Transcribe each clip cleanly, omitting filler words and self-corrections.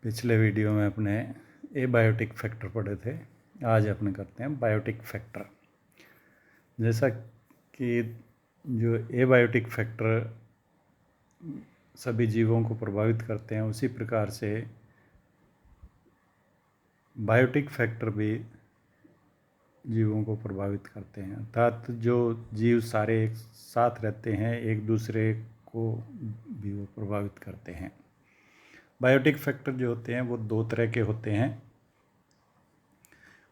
पिछले वीडियो में अपने एबायोटिक फैक्टर पढ़े थे। आज अपने करते हैं बायोटिक फैक्टर। जैसा कि जो एबायोटिक फैक्टर सभी जीवों को प्रभावित करते हैं, उसी प्रकार से बायोटिक फैक्टर भी जीवों को प्रभावित करते हैं। अर्थात जो जीव सारे एक साथ रहते हैं, एक दूसरे को भी वो प्रभावित करते हैं। बायोटिक फैक्टर जो होते हैं वो दो तरह के होते हैं,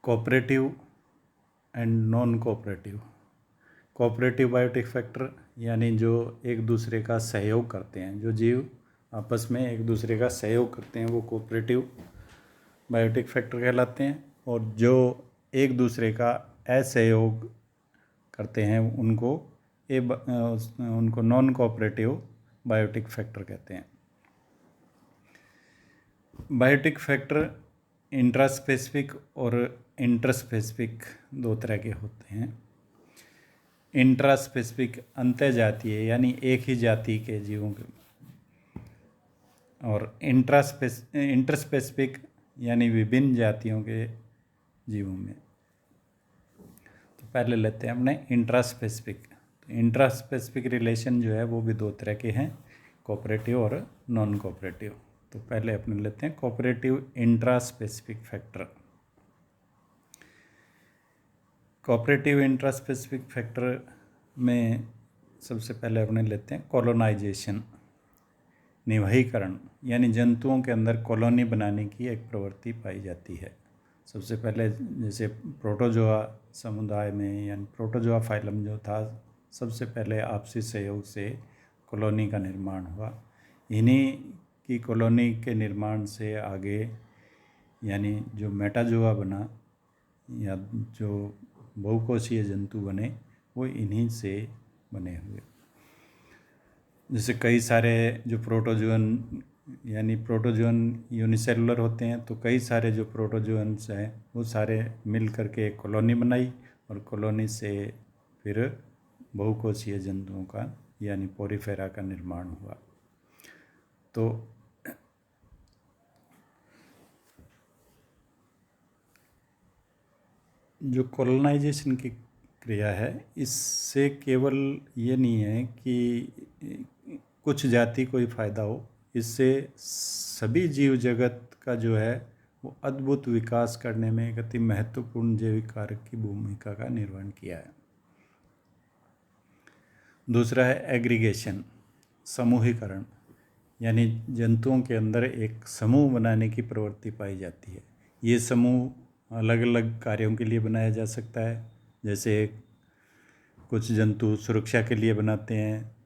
cooperative and non cooperative. Cooperative biotic factor यानी जो एक दूसरे का सहयोग करते हैं, जो जीव आपस में एक दूसरे का सहयोग करते हैं, वो कोऑपरेटिव बायोटिक फैक्टर कहलाते हैं। और जो एक दूसरे का असहयोग करते हैं उनको नॉन कोऑपरेटिव बायोटिक फैक्टर कहते हैं। बायोटिक फैक्टर इंट्रास्पेसिफिक और इंटरस्पेसिफिक दो तरह के होते हैं। इंट्रास्पेसिफिक अंतर्जातीय यानी एक ही जाति के जीवों के, और इंटरस्पेसिफिक यानी विभिन्न जातियों के जीवों में। तो पहले लेते हैं अपने इंट्रास्पेसिफिक। तो इंट्रास्पेसिफिक रिलेशन जो है वो भी दो तरह के हैं, कोऑपरेटिव और नॉन कोऑपरेटिव। तो पहले अपने लेते हैं cooperative intraspecific factor. Cooperative intraspecific factor में सबसे पहले अपने लेते हैं कॉलोनाइजेशन, निवाहीकरण, यानी जंतुओं के अंदर कॉलोनी बनाने की एक प्रवृत्ति पाई जाती है। सबसे पहले जैसे प्रोटोजोआ समुदाय में यानी प्रोटोजोआ फाइलम जो था, सबसे पहले आपसी सहयोग से कॉलोनी का निर्माण हुआ। इन्हीं की कॉलोनी के निर्माण से आगे यानी जो मेटाजोआ बना या जो बहुकोशीय जंतु बने, वो इन्हीं से बने हुए। जैसे कई सारे जो प्रोटोजोअन यानी प्रोटोजोअन यूनिसेलुलर होते हैं, तो कई सारे जो प्रोटोजोअन्स हैं वो सारे मिल करके एक कॉलोनी बनाई, और कॉलोनी से फिर बहुकोशीय जंतुओं का यानी पोरीफेरा का निर्माण हुआ। तो जो कॉलोनाइजेशन की क्रिया है, इससे केवल ये नहीं है कि कुछ जाति को ही फायदा हो, इससे सभी जीव जगत का जो है वो अद्भुत विकास करने में एक अति महत्वपूर्ण जैविक कारक की भूमिका का निर्वहन किया है। दूसरा है एग्रीगेशन, समूहीकरण, यानी जंतुओं के अंदर एक समूह बनाने की प्रवृत्ति पाई जाती है। ये समूह अलग अलग कार्यों के लिए बनाया जा सकता है। जैसे कुछ जंतु सुरक्षा के लिए बनाते हैं,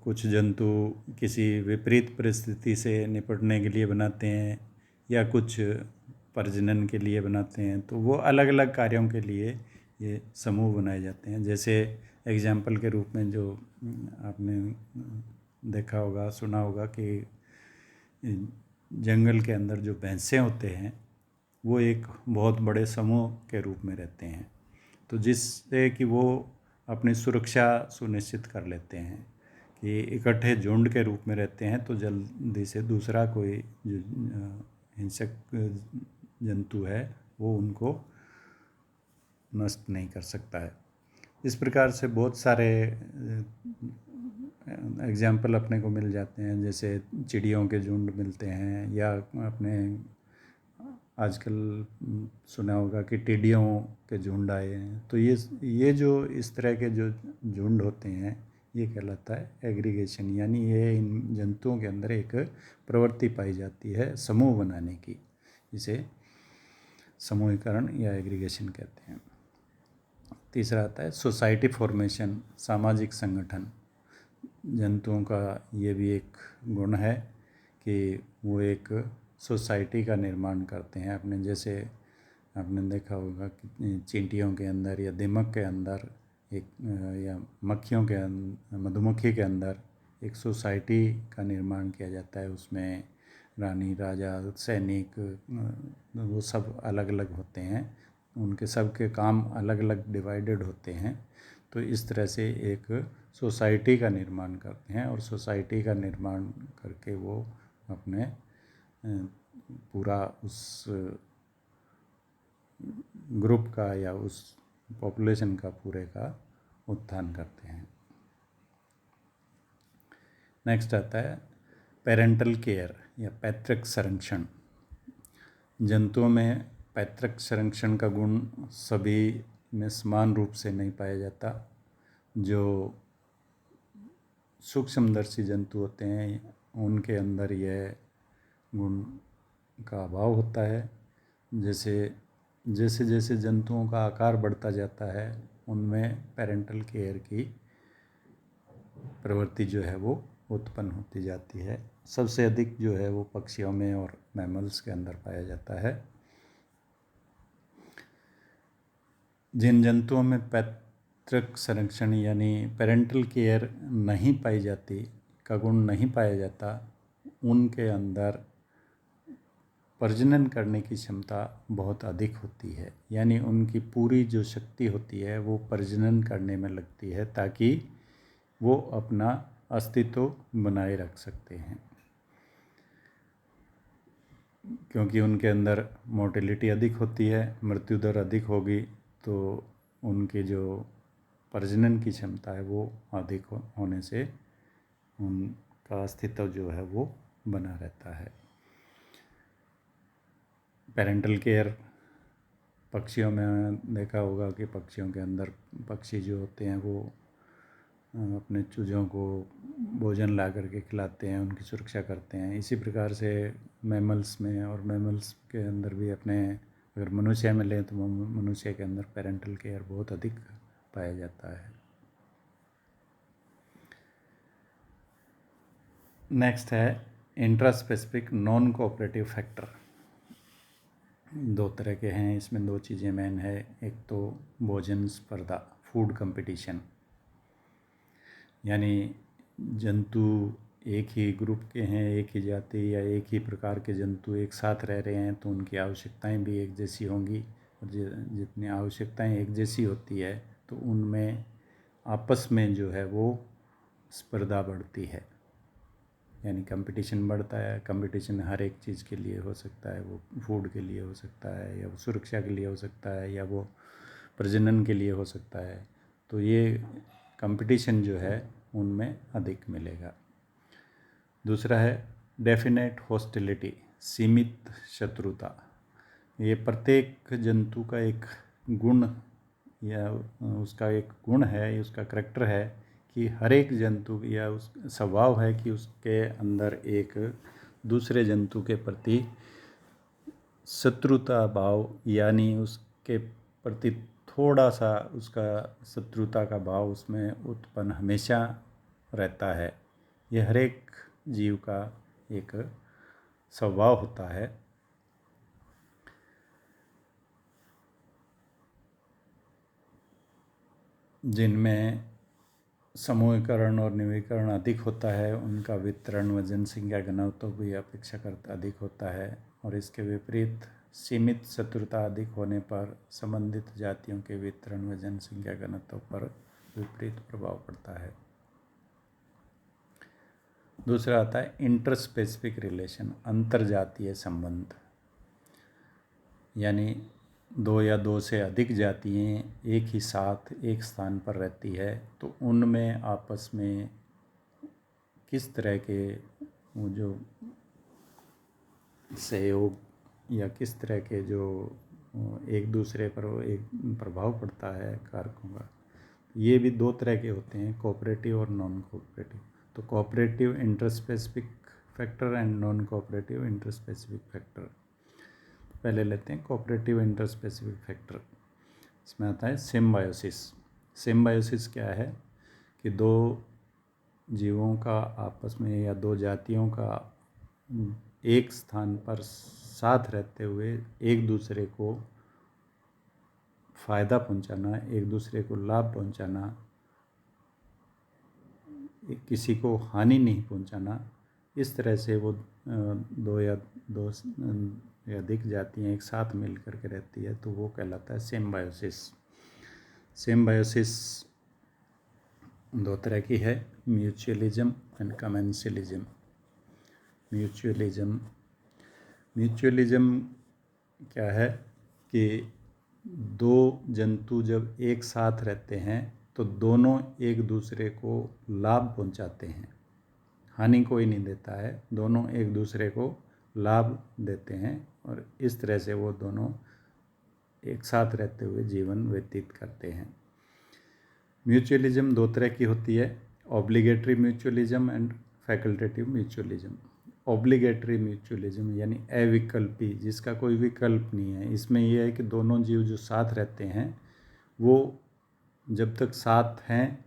कुछ जंतु किसी विपरीत परिस्थिति से निपटने के लिए बनाते हैं, या कुछ प्रजनन के लिए बनाते हैं। तो वो अलग अलग कार्यों के लिए ये समूह बनाए जाते हैं। जैसे एग्जाम्पल के रूप में जो आपने देखा होगा, सुना होगा कि जंगल के अंदर जो भैंसें होते हैं वो एक बहुत बड़े समूह के रूप में रहते हैं, तो जिससे कि वो अपनी सुरक्षा सुनिश्चित कर लेते हैं कि इकट्ठे झुंड के रूप में रहते हैं, तो जल्दी से दूसरा कोई जो हिंसक जंतु है वो उनको नष्ट नहीं कर सकता है। इस प्रकार से बहुत सारे एग्जाम्पल अपने को मिल जाते हैं। जैसे चिड़ियों के झुंड मिलते हैं, या अपने आजकल सुना होगा कि टिड्डियों के झुंड आए हैं। तो ये जो इस तरह के जो झुंड होते हैं, ये कहलाता है एग्रीगेशन, यानी ये इन जंतुओं के अंदर एक प्रवृत्ति पाई जाती है समूह बनाने की, जिसे समूहीकरण या एग्रीगेशन कहते हैं। तीसरा आता है सोसाइटी फॉर्मेशन, सामाजिक संगठन। जंतुओं का ये भी एक गुण है कि वो एक सोसाइटी का निर्माण करते हैं अपने। जैसे आपने देखा होगा कि चींटियों के अंदर या दीमक के अंदर एक या मक्खियों के मधुमक्खी के अंदर एक सोसाइटी का निर्माण किया जाता है। उसमें रानी, राजा, सैनिक, वो सब अलग अलग होते हैं, उनके सब के काम अलग अलग डिवाइडेड होते हैं। तो इस तरह से एक सोसाइटी का निर्माण करते हैं, और सोसाइटी का निर्माण करके वो अपने पूरा उस ग्रुप का या उस पॉपुलेशन का पूरे का उत्थान करते हैं। नेक्स्ट आता है पेरेंटल केयर या पैतृक संरक्षण। जंतुओं में पैतृक संरक्षण का गुण सभी में समान रूप से नहीं पाया जाता। जो सूक्ष्मदर्शी जंतु होते हैं उनके अंदर यह गुण का अभाव होता है। जैसे जैसे जैसे जंतुओं का आकार बढ़ता जाता है उनमें पेरेंटल केयर की प्रवृत्ति जो है वो उत्पन्न होती जाती है। सबसे अधिक जो है वो पक्षियों में और मैमल्स के अंदर पाया जाता है। जिन जंतुओं में पैतृक संरक्षण यानी पेरेंटल केयर नहीं पाई जाती, का गुण नहीं पाया जाता, उनके अंदर प्रजनन करने की क्षमता बहुत अधिक होती है। यानी उनकी पूरी जो शक्ति होती है वो प्रजनन करने में लगती है ताकि वो अपना अस्तित्व बनाए रख सकते हैं। क्योंकि उनके अंदर मोर्टेलिटी अधिक होती है, मृत्यु दर अधिक होगी, तो उनके जो प्रजनन की क्षमता है वो अधिक होने से उनका अस्तित्व जो है वो बना रहता है। पेरेंटल केयर पक्षियों में देखा होगा कि पक्षियों के अंदर पक्षी जो होते हैं वो अपने चूजों को भोजन ला करके खिलाते हैं, उनकी सुरक्षा करते हैं। इसी प्रकार से मैमल्स में, और मैमल्स के अंदर भी अपने अगर मनुष्य में लें तो मनुष्य के अंदर पेरेंटल केयर बहुत अधिक पाया जाता है। नेक्स्ट है इंट्रास्पेसिफिक नॉन कोऑपरेटिव फैक्टर। दो तरह के हैं, इसमें दो चीज़ें मेन है। एक तो भोजन स्पर्धा, फूड कंपटीशन, यानी जंतु एक ही ग्रुप के हैं, एक ही जाति या एक ही प्रकार के जंतु एक साथ रह रहे हैं तो उनकी आवश्यकताएं भी एक जैसी होंगी। और जितनी आवश्यकताएं एक जैसी होती है तो उनमें आपस में जो है वो स्पर्धा बढ़ती है, यानी कंपटीशन बढ़ता है। कंपटीशन हर एक चीज़ के लिए हो सकता है, वो फूड के लिए हो सकता है, या वो सुरक्षा के लिए हो सकता है, या वो प्रजनन के लिए हो सकता है। तो ये कंपटीशन जो है उनमें अधिक मिलेगा। दूसरा है डेफिनेट हॉस्टिलिटी, सीमित शत्रुता। ये प्रत्येक जंतु का एक गुण या उसका एक गुण है, उसका करैक्टर है कि हर एक जंतु या उस स्वभाव है कि उसके अंदर एक दूसरे जंतु के प्रति शत्रुता भाव, यानी उसके प्रति थोड़ा सा उसका शत्रुता का भाव उसमें उत्पन्न हमेशा रहता है। ये हर एक जीव का एक स्वभाव होता है। जिनमें समूहीकरण और निवीकरण अधिक होता है उनका वितरण व जनसंख्या घनत्व भी अपेक्षाकृत अधिक होता है। और इसके विपरीत सीमित शत्रुता अधिक होने पर संबंधित जातियों के वितरण व जनसंख्या घनत्व पर विपरीत प्रभाव पड़ता है। दूसरा आता है इंटरस्पेसिफिक रिलेशन, अंतरजातीय संबंध। यानी दो या दो से अधिक जातियाँ एक ही साथ एक स्थान पर रहती है तो उनमें आपस में किस तरह के वो जो सहयोग या किस तरह के जो एक दूसरे पर एक प्रभाव पड़ता है कारकों का, ये भी दो तरह के होते हैं, कोऑपरेटिव और नॉन कोऑपरेटिव। तो cooperative interspecific factor and non cooperative interspecific factor. पहले लेते हैं कोऑपरेटिव इंटरस्पेसिफिक फैक्टर। इसमें आता है सिम्बायोसिस। सिम्बायोसिस क्या है कि दो जीवों का आपस में या दो जातियों का एक स्थान पर साथ रहते हुए एक दूसरे को फ़ायदा पहुंचाना, एक दूसरे को लाभ पहुंचाना, किसी को हानि नहीं पहुंचाना, इस तरह से वो दो या अधिक जातियाँ एक साथ मिल करके रहती है तो वो कहलाता है सिम्बायोसिस। सिम्बायोसिस दो तरह की है, mutualism and commensalism. Mutualism mutualism क्या है कि दो जंतु जब एक साथ रहते हैं तो दोनों एक दूसरे को लाभ पहुंचाते हैं, हानि कोई नहीं देता है, दोनों एक दूसरे को लाभ देते हैं और इस तरह से वो दोनों एक साथ रहते हुए जीवन व्यतीत करते हैं। म्यूचुअलिज्म दो तरह की होती है, obligatory mutualism and facultative mutualism. Obligatory mutualism यानी अविकल्पी, जिसका कोई विकल्प नहीं है। इसमें यह है कि दोनों जीव जो साथ रहते हैं वो जब तक साथ हैं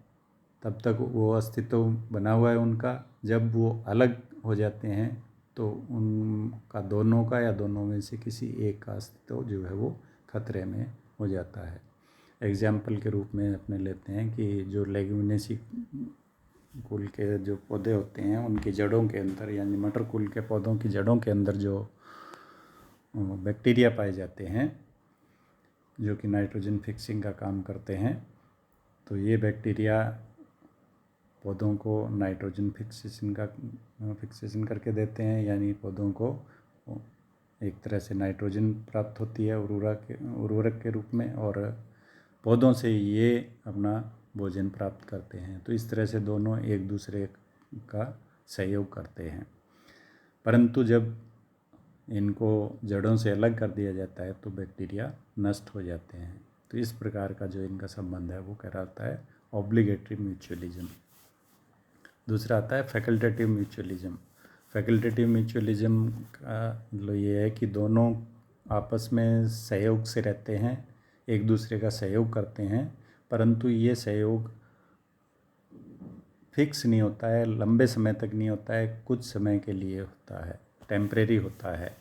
तब तक वो अस्तित्व बना हुआ है उनका। जब वो अलग हो जाते हैं तो उनका दोनों का या दोनों में से किसी एक का अस्तित्व जो है वो खतरे में हो जाता है। एग्जाम्पल के रूप में अपने लेते हैं कि जो लेग्यूमिनेसी कुल के जो पौधे होते हैं उनकी जड़ों के अंदर, यानी मटर कुल के पौधों की जड़ों के अंदर जो बैक्टीरिया पाए जाते हैं जो कि नाइट्रोजन फिक्सिंग का काम करते हैं, तो ये बैक्टीरिया पौधों को नाइट्रोजन फिक्सेशन करके देते हैं, यानी पौधों को एक तरह से नाइट्रोजन प्राप्त होती है उर्वरक के रूप में, और पौधों से ये अपना भोजन प्राप्त करते हैं। तो इस तरह से दोनों एक दूसरे का सहयोग करते हैं। परंतु जब इनको जड़ों से अलग कर दिया जाता है तो बैक्टीरिया नष्ट हो जाते हैं। तो इस प्रकार का जो इनका संबंध है वो कहलाता है ऑब्लिगेटरी म्यूचुअलिज्म। दूसरा आता है फैकल्टेटिव म्यूचुअलिज्म। फैकल्टेटिव म्यूचुअलिज्म का मतलब ये है कि दोनों आपस में सहयोग से रहते हैं, एक दूसरे का सहयोग करते हैं, परंतु ये सहयोग फिक्स नहीं होता है, लंबे समय तक नहीं होता है, कुछ समय के लिए होता है, टेम्परेरी होता है।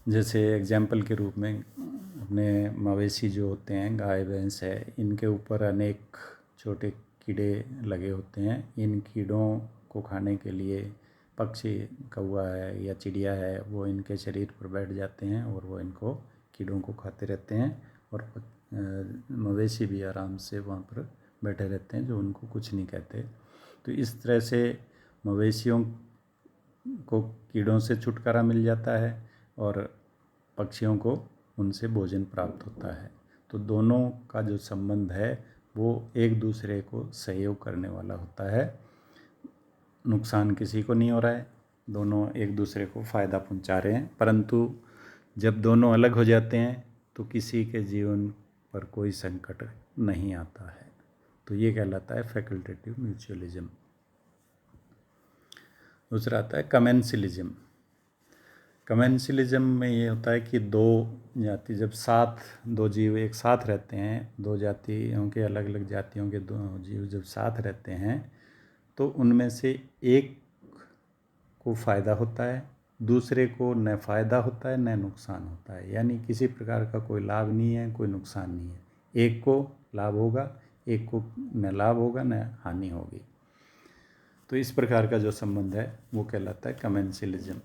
जैसे एग्जाम्पल के रूप में अपने मवेशी जो होते हैं, गाय भैंस है, इनके ऊपर अनेक छोटे कीड़े लगे होते हैं। इन कीड़ों को खाने के लिए पक्षी, कौवा है या चिड़िया है, वो इनके शरीर पर बैठ जाते हैं और वो इनको कीड़ों को खाते रहते हैं, और मवेशी भी आराम से वहाँ पर बैठे रहते हैं जो उनको कुछ नहीं कहते। तो इस तरह से मवेशियों को कीड़ों से छुटकारा मिल जाता है और पक्षियों को उनसे भोजन प्राप्त होता है। तो दोनों का जो संबंध है वो एक दूसरे को सहयोग करने वाला होता है, नुकसान किसी को नहीं हो रहा है, दोनों एक दूसरे को फ़ायदा पहुंचा रहे हैं। परंतु जब दोनों अलग हो जाते हैं तो किसी के जीवन पर कोई संकट नहीं आता है। तो ये कहलाता है फैकल्टेटिव म्यूचुअलिज्म। दूसरा आता है कमेंसिलिज्म। कमेंसिलिज्म में ये होता है कि दो जाति जब दो जीव एक साथ रहते हैं, दो जातियों के अलग अलग जातियों के दो जीव जब साथ रहते हैं तो उनमें से एक को फ़ायदा होता है, दूसरे को न फ़ायदा होता है न नुकसान होता है, यानी किसी प्रकार का कोई लाभ नहीं है, कोई नुकसान नहीं है। एक को लाभ होगा, एक को न लाभ होगा न हानि होगी। तो इस प्रकार का जो संबंध है वो कहलाता है कमेंसिलिज्म।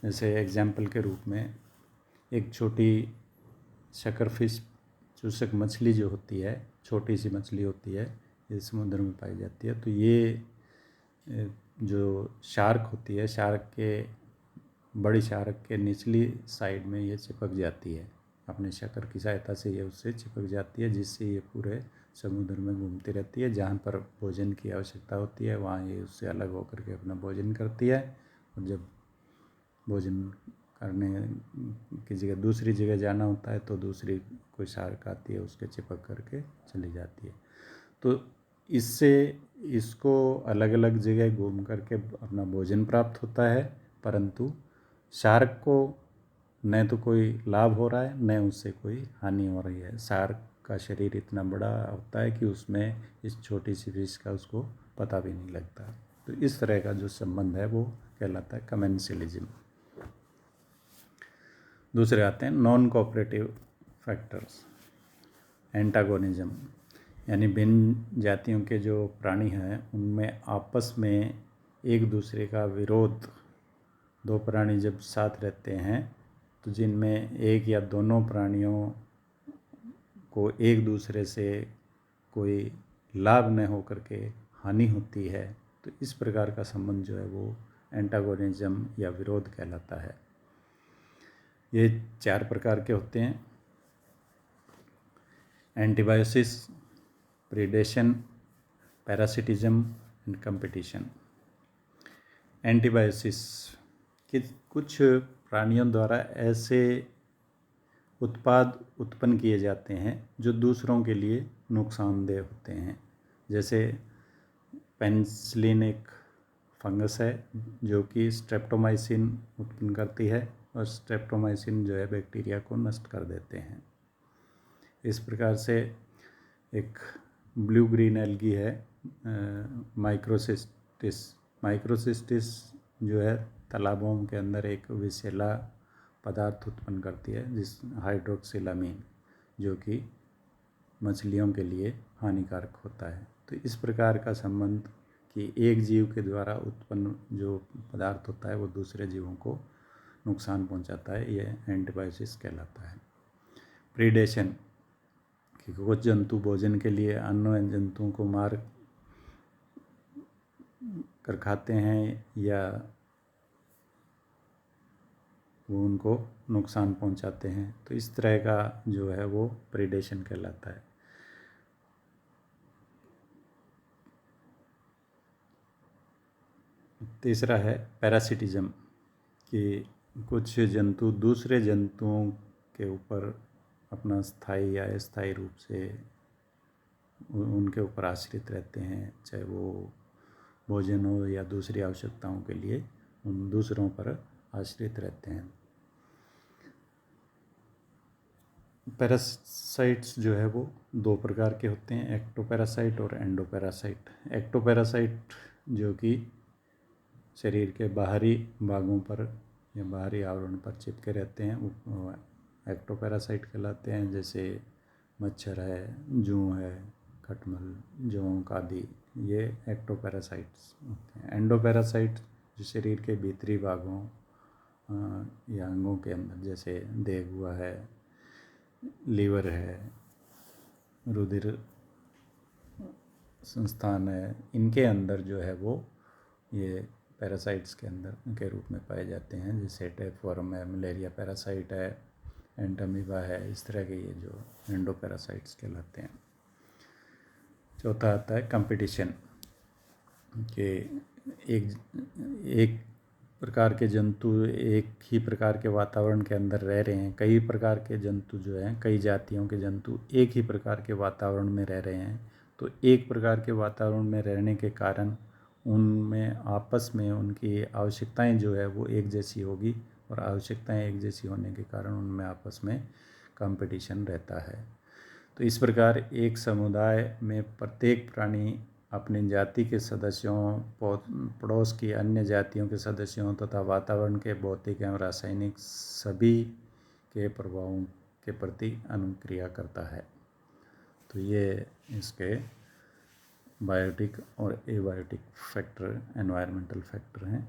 जैसे एग्जाम्पल के रूप में एक छोटी शकरफिश, चूसक मछली जो होती है, छोटी सी मछली होती है, ये समुद्र में पाई जाती है। तो ये जो शार्क होती है, बड़ी शार्क के निचली साइड में ये चिपक जाती है, अपने शकर की सहायता से ये उससे चिपक जाती है, जिससे ये पूरे समुद्र में घूमती रहती है। जहाँ पर भोजन की आवश्यकता होती है वहाँ ये उससे अलग होकर के अपना भोजन करती है, और जब भोजन करने की जगह दूसरी जगह जाना होता है तो दूसरी कोई शार्क आती है, उसके चिपक करके चली जाती है। तो इससे इसको अलग अलग जगह घूम करके अपना भोजन प्राप्त होता है, परंतु शार्क को न तो कोई लाभ हो रहा है न उससे कोई हानि हो रही है। शार्क का शरीर इतना बड़ा होता है कि उसमें इस छोटी सी फिश का उसको पता भी नहीं लगता। तो इस तरह का जो संबंध है वो कहलाता है कमेंसिलिज्म। दूसरे आते हैं नॉन कोऑपरेटिव फैक्टर्स, एंटागोनिज्म, यानी भिन्न जातियों के जो प्राणी हैं उनमें आपस में एक दूसरे का विरोध। दो प्राणी जब साथ रहते हैं तो जिनमें एक या दोनों प्राणियों को एक दूसरे से कोई लाभ न हो करके हानि होती है, तो इस प्रकार का संबंध जो है वो एंटागोनिज्म या विरोध कहलाता है। ये 4 प्रकार के होते हैं: antibiosis, predation, parasitism and competition. Antibiosis कि कुछ प्राणियों द्वारा ऐसे उत्पाद उत्पन्न किए जाते हैं जो दूसरों के लिए नुकसानदेह होते हैं। जैसे पेनिसिलिन एक फंगस है जो कि स्ट्रेप्टोमाइसिन उत्पन्न करती है, और स्ट्रेप्टोमाइसिन जो है बैक्टीरिया को नष्ट कर देते हैं। इस प्रकार से एक ब्लू ग्रीन एल्गी है माइक्रोसिस्टिस। माइक्रोसिस्टिस जो है तालाबों के अंदर एक विषैला पदार्थ उत्पन्न करती है, जिस हाइड्रोक्सिलामीन, जो कि मछलियों के लिए हानिकारक होता है। तो इस प्रकार का संबंध कि एक जीव के द्वारा उत्पन्न जो पदार्थ होता है वो दूसरे जीवों को नुकसान पहुंचाता है, यह एंटीबायोसिस कहलाता है। प्रीडेशन कि कुछ जंतु भोजन के लिए अन्य जंतुओं को मार कर खाते हैं या वो उनको नुकसान पहुंचाते हैं, तो इस तरह का जो है वो प्रीडेशन कहलाता है। तीसरा है पैरासिटिज्म कि कुछ जंतु दूसरे जंतुओं के ऊपर अपना स्थायी या अस्थायी रूप से उनके ऊपर आश्रित रहते हैं, चाहे वो भोजन हो या दूसरी आवश्यकताओं के लिए उन दूसरों पर आश्रित रहते हैं। पैरासाइट्स जो है वो 2 प्रकार के होते हैं, एक्टोपैरासाइट और एंडोपैरासाइट। एक्टोपैरासाइट जो कि शरीर के बाहरी भागों पर या बाहरी आवरण पर चिपके रहते हैं वो एक्टोपैरासाइट कहलाते हैं। जैसे मच्छर है, जूं है, खटमल, जोंक आदि, ये एक्टोपैरासाइट्स होते हैं। एंडोपैरासाइट जो शरीर के भीतरी भागों या अंगों के अंदर, जैसे देह हुआ है, लीवर है, रुधिर संस्थान है, इनके अंदर जो है वो ये पैरासाइट्स के अंदर के रूप में पाए जाते हैं। जैसे टैपवर्म है, मलेरिया पैरासाइट है, एंटामीबा है, इस तरह के ये जो एंडोपैरासाइट्स कहलाते हैं। चौथा आता है कंपटीशन कि एक प्रकार के जंतु एक ही प्रकार के वातावरण के अंदर रह रहे हैं। कई प्रकार के जंतु जो हैं, कई जातियों के जंतु एक ही प्रकार के वातावरण में रह रहे हैं, तो एक प्रकार के वातावरण में रहने के कारण उनमें आपस में उनकी आवश्यकताएं जो है वो एक जैसी होगी, और आवश्यकताएं एक जैसी होने के कारण उनमें आपस में कंपटीशन रहता है। तो इस प्रकार एक समुदाय में प्रत्येक प्राणी अपनी जाति के सदस्यों, पड़ोस की अन्य जातियों के सदस्यों तथा वातावरण के भौतिक एवं रासायनिक सभी के प्रभावों के प्रति अनुक्रिया करता है। तो ये इसके बायोटिक और एबायोटिक फैक्टर, एनवायरमेंटल फैक्टर हैं।